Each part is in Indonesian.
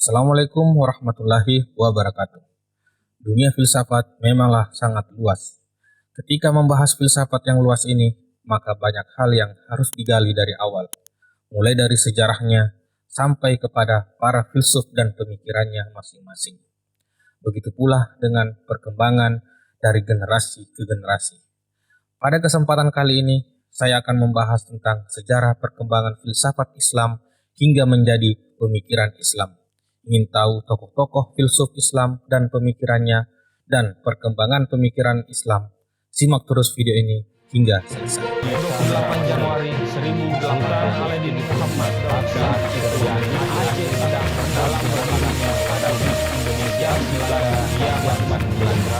Assalamualaikum warahmatullahi wabarakatuh. Dunia filsafat memanglah sangat luas. Ketika membahas filsafat yang luas ini, maka banyak hal yang harus digali dari awal, mulai dari sejarahnya sampai kepada para filsuf dan pemikirannya masing-masing. Begitu pula dengan perkembangan dari generasi ke generasi. Pada kesempatan kali ini, saya akan membahas tentang sejarah perkembangan filsafat Islam hingga menjadi pemikiran Islam. Ingin tahu tokoh-tokoh filsuf Islam dan pemikirannya dan perkembangan pemikiran Islam? Simak terus video ini hingga selesai. 28 Januari 1800 Aladin Muhammad saat kerajaan Aceh sedang dalam perjuangannya menghadapi Indonesia yang melakukan Belanda.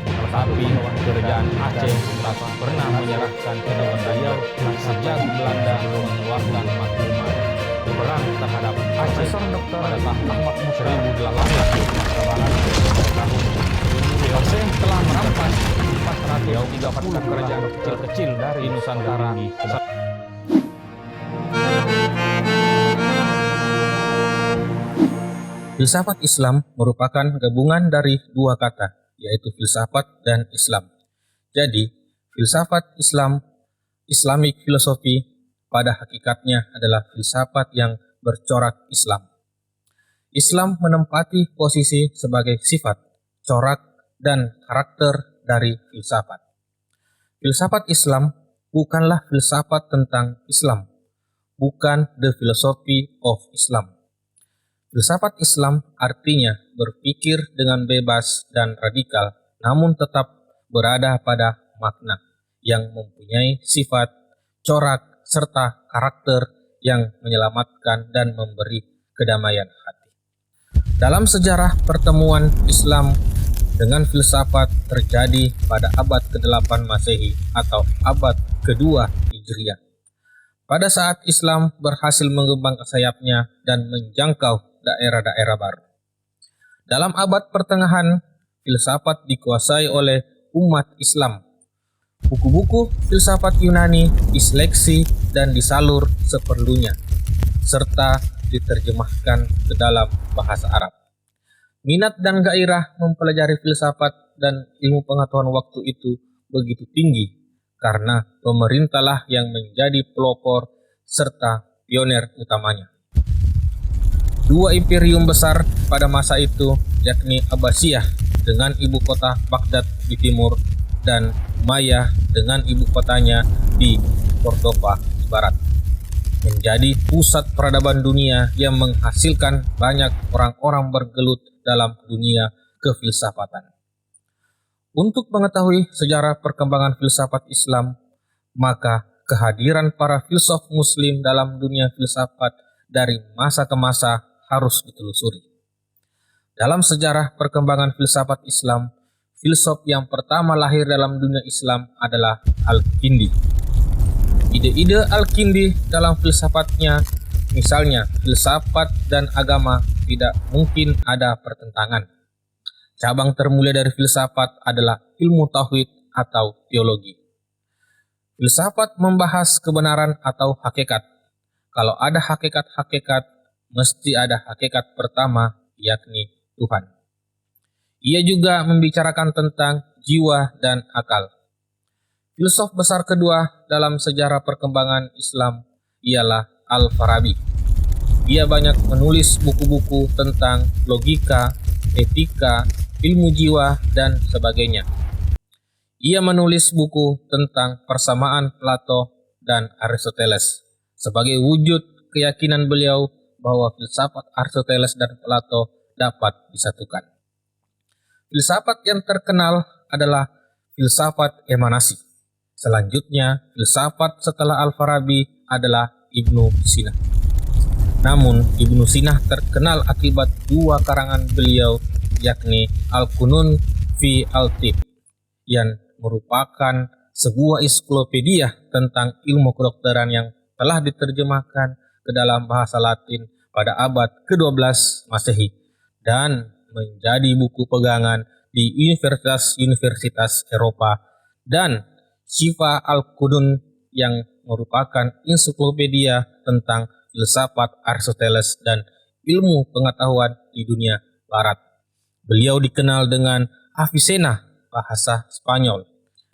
Tetapi kerajaan Aceh tak pernah menyerahkan kedaulatan beliau sejak Belanda mengeluarkan maklumat perang terhadap Aceh pada tahun 1800 tahun. Aceh telah merampas 430 kerajaan kecil-kecil dari Nusantara. Filsafat Islam merupakan gabungan dari dua kata, yaitu filsafat dan Islam. Jadi, filsafat Islam, Islamic philosophy, pada hakikatnya adalah filsafat yang bercorak Islam. Islam menempati posisi sebagai sifat, corak, dan karakter dari filsafat. Filsafat Islam bukanlah filsafat tentang Islam, bukan the philosophy of Islam. Filsafat Islam artinya berpikir dengan bebas dan radikal, namun tetap berada pada makna yang mempunyai sifat, corak, serta karakter yang menyelamatkan dan memberi kedamaian hati. Dalam sejarah pertemuan Islam dengan filsafat terjadi pada abad ke-8 Masehi atau abad ke-2 Hijriah. Pada saat Islam berhasil mengembangkan sayapnya dan menjangkau daerah-daerah baru. Dalam abad pertengahan, filsafat dikuasai oleh umat Islam. Buku-buku filsafat Yunani diseleksi dan disalur seperlunya, serta diterjemahkan ke dalam bahasa Arab. Minat dan gairah mempelajari filsafat dan ilmu pengetahuan waktu itu begitu tinggi, karena pemerintahlah yang menjadi pelopor serta pioner utamanya. Dua imperium besar pada masa itu, yakni Abbasiyah dengan ibu kota Baghdad di timur, dan Umayyah dengan ibu kotanya di Cordova di barat, menjadi pusat peradaban dunia yang menghasilkan banyak orang-orang bergelut dalam dunia kefilsafatan. Untuk mengetahui sejarah perkembangan filsafat Islam, maka kehadiran para filsuf muslim dalam dunia filsafat dari masa ke masa harus ditelusuri. Dalam sejarah perkembangan filsafat Islam, filsuf yang pertama lahir dalam dunia Islam adalah Al-Kindi. Ide-ide Al-Kindi dalam filsafatnya, misalnya filsafat dan agama, tidak mungkin ada pertentangan. Cabang termulia dari filsafat adalah ilmu tauhid atau teologi. Filsafat membahas kebenaran atau hakikat. Kalau ada hakikat-hakikat, mesti ada hakikat pertama, yakni Tuhan. Ia juga membicarakan tentang jiwa dan akal. Filsuf besar kedua dalam sejarah perkembangan Islam ialah Al-Farabi. Ia banyak menulis buku-buku tentang logika, etika, ilmu jiwa, dan sebagainya. Ia menulis buku tentang persamaan Plato dan Aristoteles sebagai wujud keyakinan beliau bahwa filsafat Aristoteles dan Plato dapat disatukan. Filsafat yang terkenal adalah filsafat emanasi. Selanjutnya, filsafat setelah Al-Farabi adalah Ibnu Sina. Namun, Ibnu Sina terkenal akibat dua karangan beliau, yakni Al-Qunun fi Al-Tib, yang merupakan sebuah ensiklopedia tentang ilmu kedokteran yang telah diterjemahkan ke dalam bahasa Latin pada abad ke-12 Masehi dan menjadi buku pegangan di universitas-universitas Eropa, dan Syifa Al-Qunun yang merupakan ensiklopedia tentang filsafat Aristoteles dan ilmu pengetahuan di dunia barat. Beliau dikenal dengan Avicenna, bahasa Spanyol,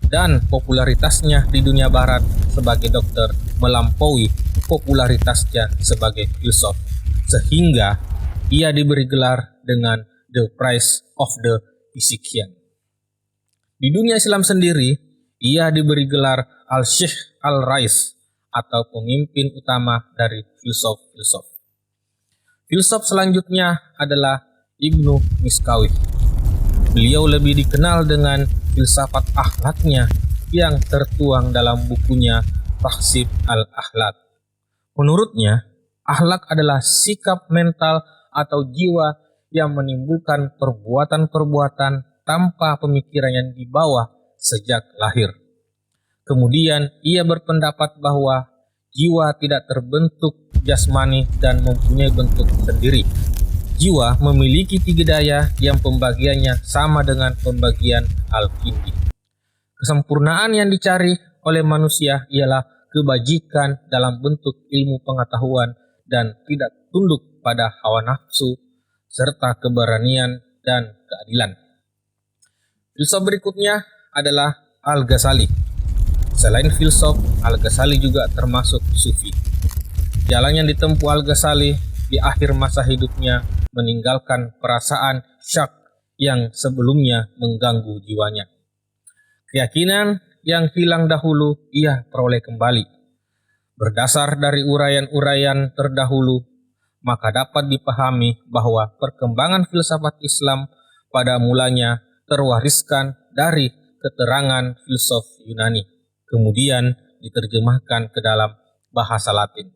dan popularitasnya di dunia barat sebagai dokter melampaui popularitasnya sebagai filsuf, sehingga ia diberi gelar dengan The Prize of the Physician. Di dunia Islam sendiri, ia diberi gelar Al-Sheikh Al-Rais atau pemimpin utama dari filsuf-filsuf. Filsuf selanjutnya adalah Ibnu Miskawih. Beliau lebih dikenal dengan filsafat akhlaknya yang tertuang dalam bukunya Tahzib al-Akhlaq. Menurutnya, akhlak adalah sikap mental atau jiwa yang menimbulkan perbuatan-perbuatan tanpa pemikiran yang dibawa sejak lahir. Kemudian ia berpendapat bahwa jiwa tidak terbentuk jasmani dan mempunyai bentuk sendiri. Jiwa memiliki 3 daya yang pembagiannya sama dengan pembagian Al-Kindi. Kesempurnaan yang dicari oleh manusia ialah kebajikan dalam bentuk ilmu pengetahuan dan tidak tunduk pada hawa nafsu serta keberanian dan keadilan. Filsuf berikutnya adalah Al-Ghazali. Selain filsuf, Al-Ghazali juga termasuk sufi. Jalan yang ditempuh Al-Ghazali di akhir masa hidupnya meninggalkan perasaan syak yang sebelumnya mengganggu jiwanya. Keyakinan yang hilang dahulu ia peroleh kembali. Berdasar dari uraian-uraian terdahulu, maka dapat dipahami bahwa perkembangan filsafat Islam pada mulanya terwariskan dari keterangan filsuf Yunani, kemudian diterjemahkan ke dalam bahasa Latin,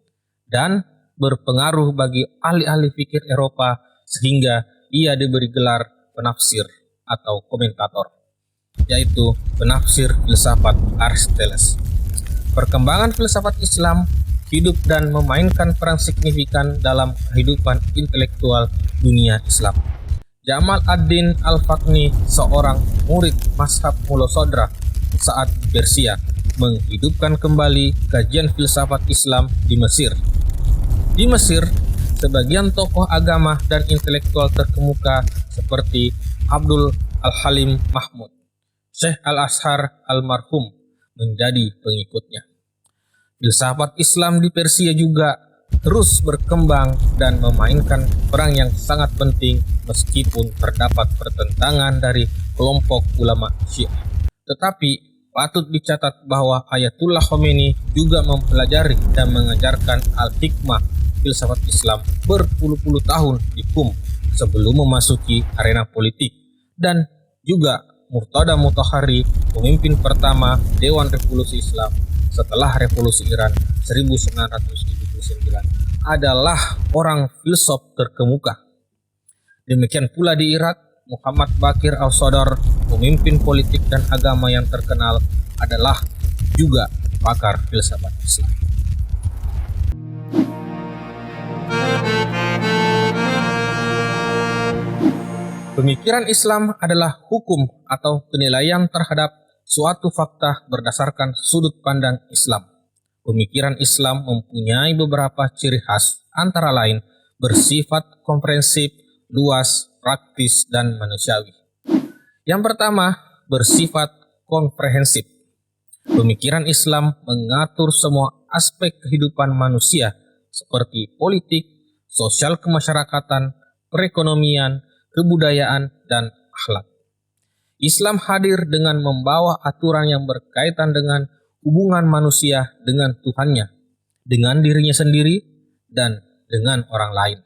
dan berpengaruh bagi ahli-ahli fikir Eropa sehingga ia diberi gelar penafsir atau komentator, yaitu penafsir filsafat Aristoteles. Perkembangan filsafat Islam hidup dan memainkan peran signifikan dalam kehidupan intelektual dunia Islam. Jamal ad-Din al-Faqih, seorang murid mazhab Mulosodra saat di Persia, menghidupkan kembali kajian filsafat Islam di Mesir. Di Mesir, sebagian tokoh agama dan intelektual terkemuka seperti Abdul al-Halim Mahmud, Syekh al-Azhar almarhum menjadi pengikutnya. Filsafat Islam di Persia juga terus berkembang dan memainkan peran yang sangat penting meskipun terdapat pertentangan dari kelompok ulama Syiah. Tetapi patut dicatat bahwa Ayatullah Khomeini juga mempelajari dan mengajarkan al-hikmah filsafat Islam berpuluh-puluh tahun di Qum sebelum memasuki arena politik, dan juga Murtada Mutahhari, pemimpin pertama Dewan Revolusi Islam setelah Revolusi Iran 1979, adalah orang filsuf terkemuka. Demikian pula di Irak, Muhammad Baqir al-Sadr, pemimpin politik dan agama yang terkenal, adalah juga pakar filsafat Islam. Pemikiran Islam adalah hukum atau penilaian terhadap suatu fakta berdasarkan sudut pandang Islam. Pemikiran Islam mempunyai beberapa ciri khas, antara lain bersifat komprehensif, luas, praktis, dan manusiawi. Yang pertama, bersifat komprehensif. Pemikiran Islam mengatur semua aspek kehidupan manusia seperti politik, sosial kemasyarakatan, perekonomian, kebudayaan, dan akhlak. Islam hadir dengan membawa aturan yang berkaitan dengan hubungan manusia dengan Tuhannya, dengan dirinya sendiri, dan dengan orang lain.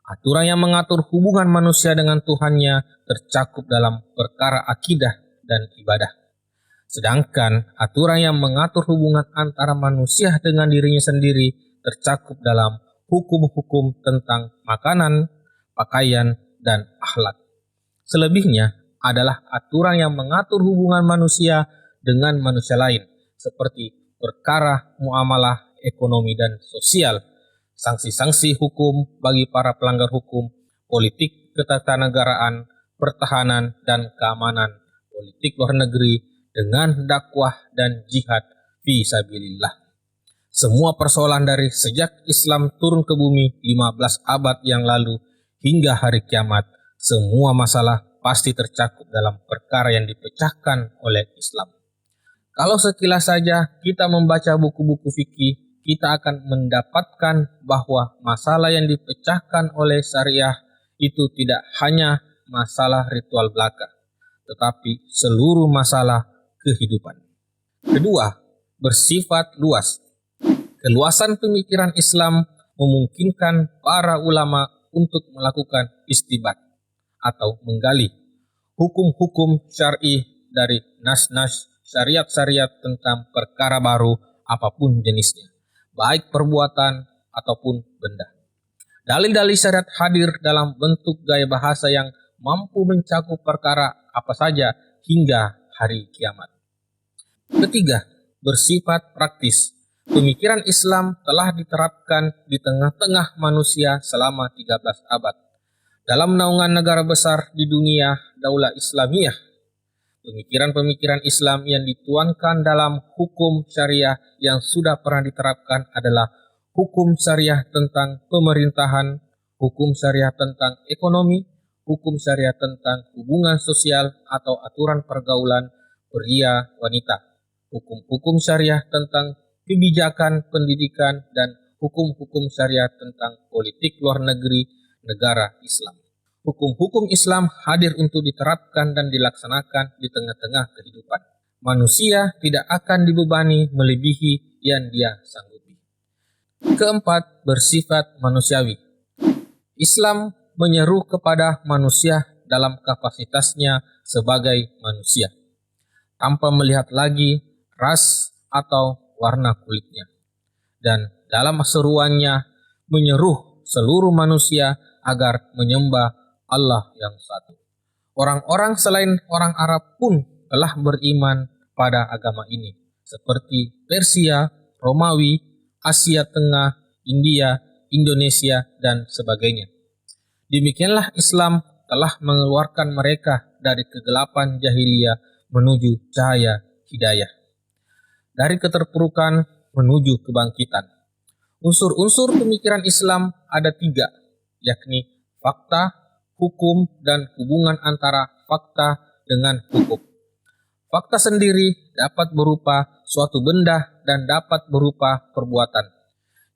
Aturan yang mengatur hubungan manusia dengan Tuhannya tercakup dalam perkara akidah dan ibadah. Sedangkan aturan yang mengatur hubungan antara manusia dengan dirinya sendiri tercakup dalam hukum-hukum tentang makanan, pakaian, dan akhlak. Selebihnya adalah aturan yang mengatur hubungan manusia dengan manusia lain, seperti perkara muamalah ekonomi dan sosial, sanksi-sanksi hukum bagi para pelanggar hukum, politik ketatanegaraan, pertahanan dan keamanan, politik luar negeri, dengan dakwah dan jihad fi sabilillah. Semua persoalan dari sejak Islam turun ke bumi 15 abad yang lalu hingga hari kiamat, semua masalah pasti tercakup dalam perkara yang dipecahkan oleh Islam. Kalau sekilas saja kita membaca buku-buku fikih, kita akan mendapatkan bahwa masalah yang dipecahkan oleh syariah itu tidak hanya masalah ritual belaka, tetapi seluruh masalah kehidupan. Kedua, bersifat luas. Keluasan pemikiran Islam memungkinkan para ulama untuk melakukan istibat atau menggali hukum-hukum syar'i dari nas-nas syariat-syariat tentang perkara baru apapun jenisnya, baik perbuatan ataupun benda. Dalil-dalil syariat hadir dalam bentuk gaya bahasa yang mampu mencakup perkara apa saja hingga hari kiamat. Ketiga, bersifat praktis. Pemikiran Islam telah diterapkan di tengah-tengah manusia selama 13 abad. Dalam naungan negara besar di dunia Daulah Islamiyah, pemikiran-pemikiran Islam yang dituangkan dalam hukum syariah yang sudah pernah diterapkan adalah hukum syariah tentang pemerintahan, hukum syariah tentang ekonomi, hukum syariah tentang hubungan sosial atau aturan pergaulan pria wanita, hukum-hukum syariah tentang kebijakan pendidikan, dan hukum-hukum syariat tentang politik luar negeri negara Islam. Hukum-hukum Islam hadir untuk diterapkan dan dilaksanakan di tengah-tengah kehidupan. Manusia tidak akan dibebani melebihi yang dia sanggupi. Keempat, bersifat manusiawi. Islam menyeru kepada manusia dalam kapasitasnya sebagai manusia, tanpa melihat lagi ras atau warna kulitnya. Dan dalam seruannya menyeru seluruh manusia agar menyembah Allah yang satu. Orang-orang selain orang Arab pun telah beriman pada agama ini, seperti Persia, Romawi, Asia Tengah, India, Indonesia, dan sebagainya. Demikianlah Islam telah mengeluarkan mereka dari kegelapan jahiliyah menuju cahaya hidayah, dari keterpurukan menuju kebangkitan. Unsur-unsur pemikiran Islam ada 3, yakni fakta, hukum, dan hubungan antara fakta dengan hukum. Fakta sendiri dapat berupa suatu benda dan dapat berupa perbuatan.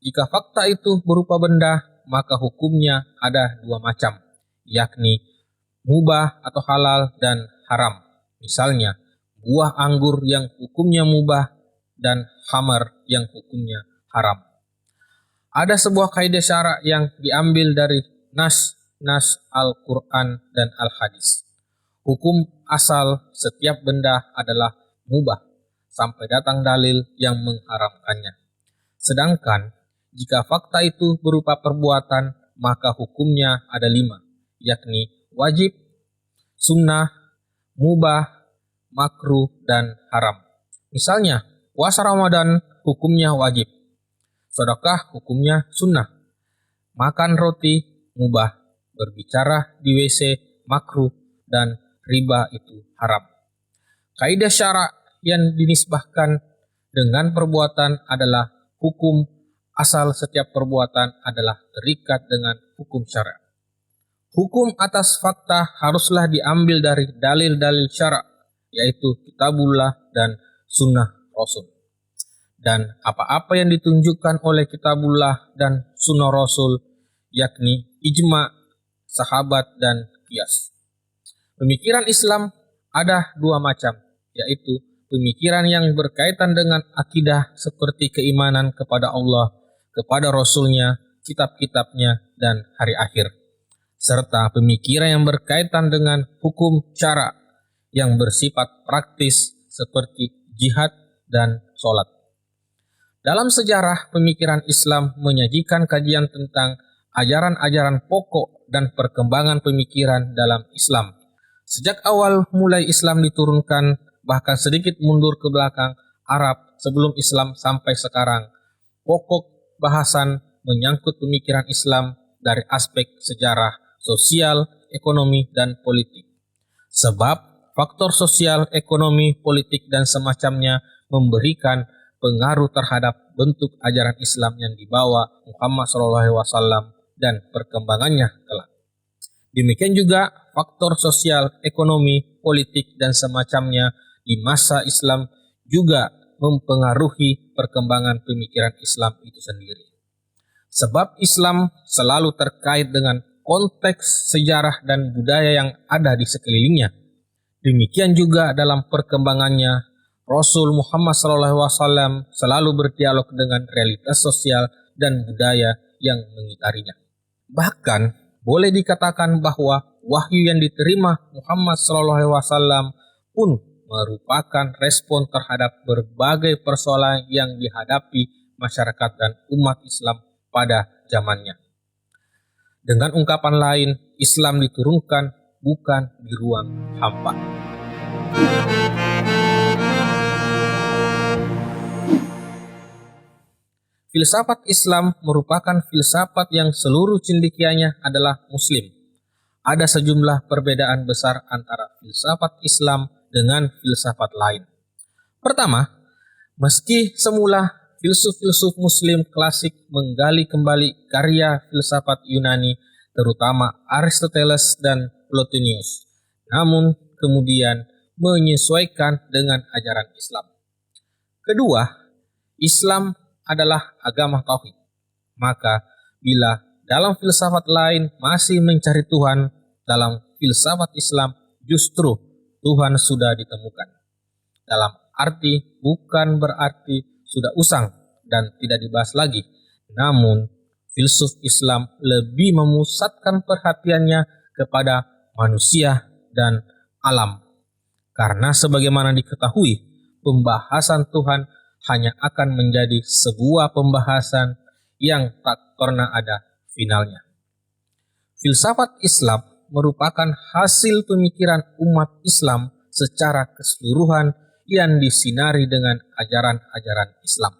Jika fakta itu berupa benda, maka hukumnya ada 2 macam, yakni mubah atau halal dan haram. Misalnya, buah anggur yang hukumnya mubah dan khamar yang hukumnya haram. Ada sebuah kaidah syara yang diambil dari nas Al-Quran dan Al-Hadis. Hukum asal setiap benda adalah mubah sampai datang dalil yang mengharamkannya. Sedangkan jika fakta itu berupa perbuatan, maka hukumnya ada 5, yakni wajib, sunnah, mubah, makruh, dan haram. Misalnya, puasa Ramadan hukumnya wajib, sedekah hukumnya sunnah, makan roti mubah, berbicara di WC makruh, dan riba itu haram. Kaidah syara yang dinisbahkan dengan perbuatan adalah hukum asal setiap perbuatan adalah terikat dengan hukum syara. Hukum atas fakta haruslah diambil dari dalil-dalil syara, yaitu kitabullah dan sunnah Rasul. Dan apa-apa yang ditunjukkan oleh kitabullah dan sunnah Rasul, yakni ijma, sahabat, dan qiyas. Pemikiran Islam ada 2 macam, yaitu pemikiran yang berkaitan dengan akidah seperti keimanan kepada Allah, kepada Rasulnya, kitab-kitabnya, dan hari akhir. Serta pemikiran yang berkaitan dengan hukum syara yang bersifat praktis seperti jihad dan sholat. Dalam sejarah, pemikiran Islam menyajikan kajian tentang ajaran-ajaran pokok dan perkembangan pemikiran dalam Islam. Sejak awal mulai Islam diturunkan, bahkan sedikit mundur ke belakang Arab sebelum Islam sampai sekarang, pokok bahasan menyangkut pemikiran Islam dari aspek sejarah, sosial, ekonomi, dan politik. Sebab faktor sosial, ekonomi, politik, dan semacamnya memberikan pengaruh terhadap bentuk ajaran Islam yang dibawa Muhammad SAW dan perkembangannya kelak. Demikian juga faktor sosial, ekonomi, politik, dan semacamnya di masa Islam juga mempengaruhi perkembangan pemikiran Islam itu sendiri. Sebab Islam selalu terkait dengan konteks sejarah dan budaya yang ada di sekelilingnya. Demikian juga dalam perkembangannya, Rasul Muhammad SAW selalu berdialog dengan realitas sosial dan budaya yang mengitarinya. Bahkan, boleh dikatakan bahwa wahyu yang diterima Muhammad SAW pun merupakan respon terhadap berbagai persoalan yang dihadapi masyarakat dan umat Islam pada zamannya. Dengan ungkapan lain, Islam diturunkan bukan di ruang hampa. Filsafat Islam merupakan filsafat yang seluruh cendekianya adalah Muslim. Ada sejumlah perbedaan besar antara filsafat Islam dengan filsafat lain. Pertama, meski semula filsuf-filsuf Muslim klasik menggali kembali karya filsafat Yunani, terutama Aristoteles dan Plotinus, namun kemudian menyesuaikan dengan ajaran Islam. Kedua, Islam adalah agama tauhid. Maka bila dalam filsafat lain masih mencari Tuhan, dalam filsafat Islam justru Tuhan sudah ditemukan. Dalam arti bukan berarti sudah usang dan tidak dibahas lagi. Namun filsuf Islam lebih memusatkan perhatiannya kepada manusia dan alam. Karena sebagaimana diketahui, pembahasan Tuhan hanya akan menjadi sebuah pembahasan yang tak pernah ada finalnya. Filsafat Islam merupakan hasil pemikiran umat Islam secara keseluruhan yang disinari dengan ajaran-ajaran Islam.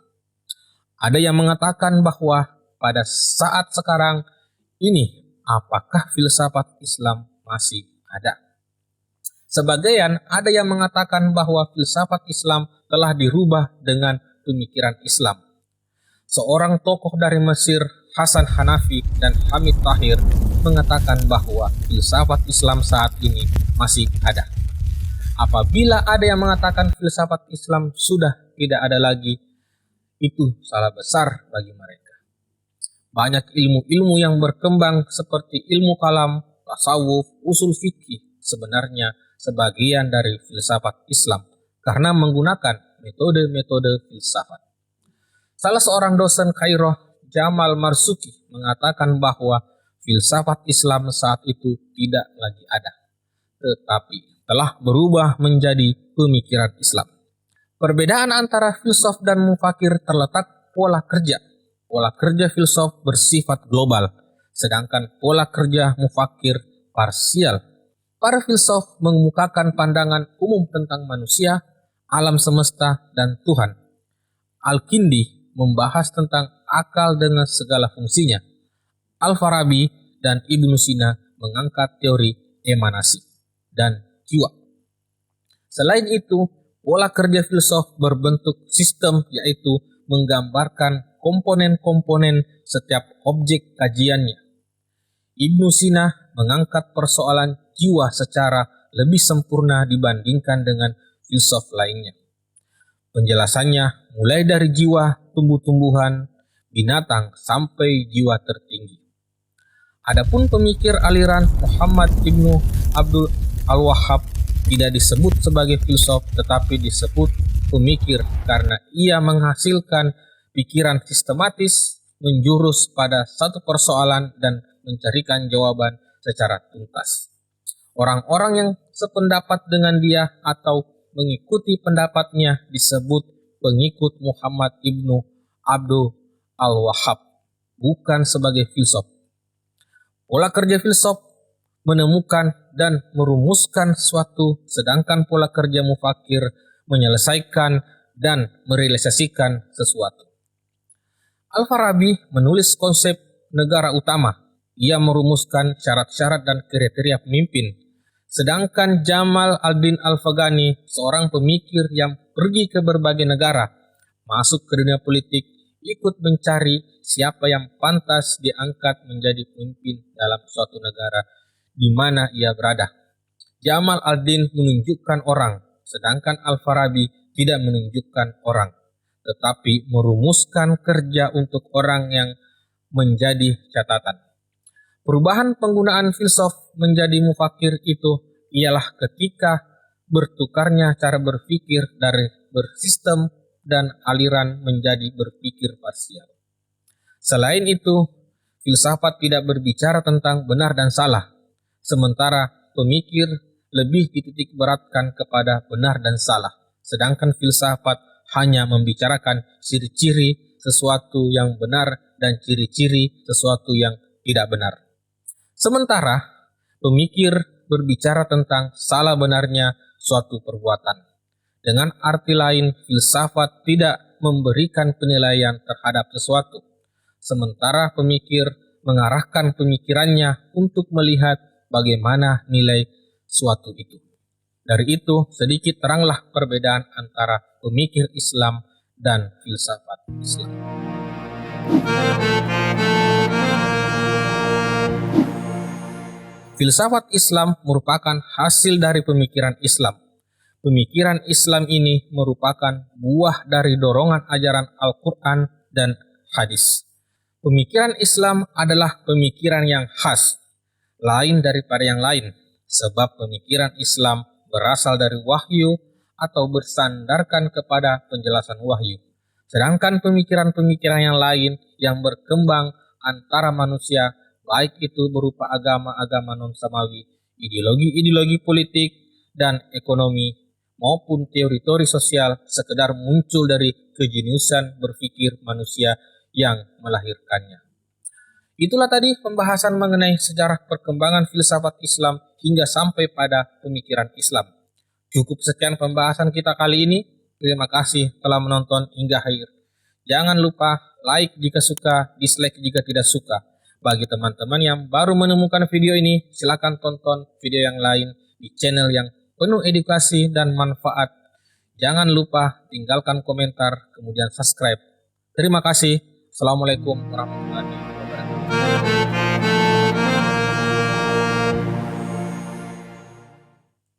Ada yang mengatakan bahwa pada saat sekarang ini, apakah filsafat Islam masih ada? Sebagian ada yang mengatakan bahwa filsafat Islam telah dirubah dengan pemikiran Islam. Seorang tokoh dari Mesir, Hasan Hanafi dan Hamid Tahir, mengatakan bahwa filsafat Islam saat ini masih ada. Apabila ada yang mengatakan filsafat Islam sudah tidak ada lagi, itu salah besar bagi mereka. Banyak ilmu-ilmu yang berkembang seperti ilmu kalam, tasawuf, usul fikih sebenarnya sebagian dari filsafat Islam karena menggunakan metode-metode filsafat. Salah seorang dosen Kairo, Jamal Marzuki, mengatakan bahwa filsafat Islam saat itu tidak lagi ada, tetapi telah berubah menjadi pemikiran Islam. Perbedaan antara filsuf dan mufakir terletak pola kerja. Pola kerja filsuf bersifat global, sedangkan pola kerja mufakir parsial. Para filsuf mengemukakan pandangan umum tentang manusia, alam semesta, dan Tuhan. Al-Kindi membahas tentang akal dengan segala fungsinya. Al-Farabi dan Ibnu Sina mengangkat teori emanasi dan jiwa. Selain itu, pola kerja filsuf berbentuk sistem, yaitu menggambarkan komponen-komponen setiap objek kajiannya. Ibnu Sina mengangkat persoalan jiwa secara lebih sempurna dibandingkan dengan filsuf lainnya. Penjelasannya mulai dari jiwa tumbuh-tumbuhan, binatang, sampai jiwa tertinggi. Adapun pemikir aliran Muhammad Ibnu Abdul Al-Wahhab tidak disebut sebagai filsuf tetapi disebut pemikir karena ia menghasilkan pikiran sistematis, menjurus pada satu persoalan dan mencarikan jawaban secara tuntas. Orang-orang yang sependapat dengan dia atau mengikuti pendapatnya disebut pengikut Muhammad Ibnu Abdul Al-Wahhab, bukan sebagai filsuf. Pola kerja filsuf menemukan dan merumuskan sesuatu, sedangkan pola kerja mufakir menyelesaikan dan merealisasikan sesuatu. Al-Farabi menulis konsep negara utama. Ia merumuskan syarat-syarat dan kriteria pemimpin. Sedangkan Jamal al-Din al-Faghani, seorang pemikir yang pergi ke berbagai negara, masuk ke dunia politik, ikut mencari siapa yang pantas diangkat menjadi pemimpin dalam suatu negara di mana ia berada. Jamal ad-Din menunjukkan orang, sedangkan Al-Farabi tidak menunjukkan orang, tetapi merumuskan kerja untuk orang yang menjadi catatan. Perubahan penggunaan filsuf menjadi mufakir itu ialah ketika bertukarnya cara berpikir dari bersistem dan aliran menjadi berpikir parsial. Selain itu, filsafat tidak berbicara tentang benar dan salah, sementara pemikir lebih dititik beratkan kepada benar dan salah, sedangkan filsafat hanya membicarakan ciri-ciri sesuatu yang benar dan ciri-ciri sesuatu yang tidak benar. Sementara pemikir berbicara tentang salah benarnya suatu perbuatan. Dengan arti lain, filsafat tidak memberikan penilaian terhadap sesuatu, sementara pemikir mengarahkan pemikirannya untuk melihat bagaimana nilai suatu itu. Dari itu, sedikit teranglah perbedaan antara pemikir Islam dan filsafat Islam. Filsafat Islam merupakan hasil dari pemikiran Islam. Pemikiran Islam ini merupakan buah dari dorongan ajaran Al-Quran dan hadis. Pemikiran Islam adalah pemikiran yang khas, lain daripada yang lain, sebab pemikiran Islam berasal dari wahyu atau bersandarkan kepada penjelasan wahyu. Sedangkan pemikiran-pemikiran yang lain yang berkembang antara manusia, baik itu berupa agama-agama non-samawi, ideologi-ideologi politik dan ekonomi, maupun teori-teori sosial, sekedar muncul dari kejeniusan berpikir manusia yang melahirkannya. Itulah tadi pembahasan mengenai sejarah perkembangan filsafat Islam hingga sampai pada pemikiran Islam. Cukup sekian pembahasan kita kali ini. Terima kasih telah menonton hingga akhir. Jangan lupa like jika suka, dislike jika tidak suka. Bagi teman-teman yang baru menemukan video ini, silakan tonton video yang lain di channel yang penuh edukasi dan manfaat. Jangan lupa tinggalkan komentar, kemudian subscribe. Terima kasih. Assalamualaikum warahmatullahi wabarakatuh.